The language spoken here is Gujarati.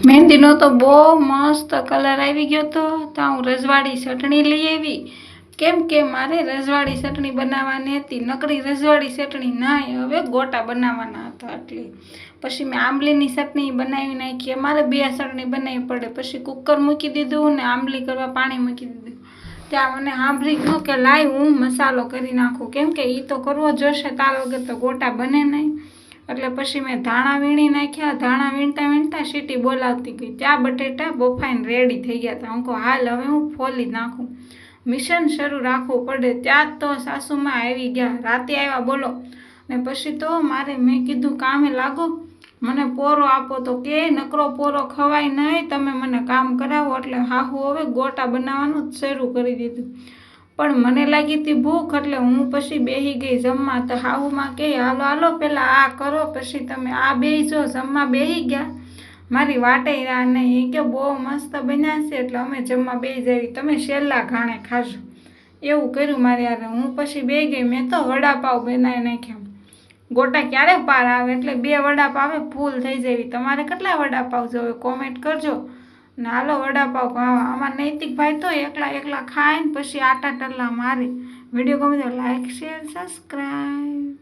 મહેંદીનો તો બહુ મસ્ત કલર આવી ગયો તો હું રજવાડી ચટણી લઈ આવી. કેમ કે મારે રજવાડી ચટણી બનાવવાની હતી. નકરી રજવાડી ચટણી નહીં, હવે ગોટા બનાવવાના હતા. એટલે પછી મેં આંબલીની ચટણી બનાવી નાખી. અમારે બે ચટણી બનાવવી પડે. પછી કુકર મૂકી દીધું ને આંબલી કરવા પાણી મૂકી દીધું. ત્યાં મને સાંભળી ગયું કે લાય હું મસાલો કરી નાખું, કેમ કે એ તો કરવો જોશે, તાર વગર તો ગોટા બને નહીં. એટલે પછી મેં ધાણા વીણી નાખ્યા. ધાણા વીણતા વીણતા સીટી બોલાવતી ગઈ. ત્યાં બટેટા બફાઈને રેડી થઈ ગયા હતા. હું કહું હાલ હવે હું ફોલી નાખું, મિશન શરૂ રાખવું પડે. ત્યાં તો સાસુમાં આવી ગયા, રાતે આવ્યા બોલો. ને પછી તો મેં કીધું કામે લાગો, મને પોરો આપો. તો કે નકરો પોરો ખવાય નહીં, તમે મને કામ કરાવો. એટલે હાહુ હવે ગોટા બનાવવાનું જ શરૂ કરી દીધું. પણ મને લાગી હતી ભૂખ, એટલે હું પછી બેસી ગઈ જમવા. તો હાહુમાં કહે હાલો હાલો પહેલાં આ કરો, પછી તમે આ બેસજો. જમવા બેસી ગયા, મારી વાટે આ નહીં. એ કે બહુ મસ્ત બન્યા છે, એટલે અમે જમવા બેસી જવી, તમે છેલ્લા ઘાણે ખાજો. એવું કર્યું મારે યાર. હું પછી બે ગઈ. મેં તો વડાપાવ બનાવી નાખ્યા. ગોટા ક્યારે પાર આવે, એટલે 2 વડાપાવ આવે ફૂલ થઈ જવી. તમારે કેટલા વડાપાવ જોવે કોમેન્ટ કરજો. ને હાલો વડાપાવ ખાવા. આમાં નૈતિકભાઈ તો એકલા ખાય ને પછી આટા ટલ્લા મારે. વિડીયો ગમે તો લાઈક શેર સબસ્ક્રાઈબ.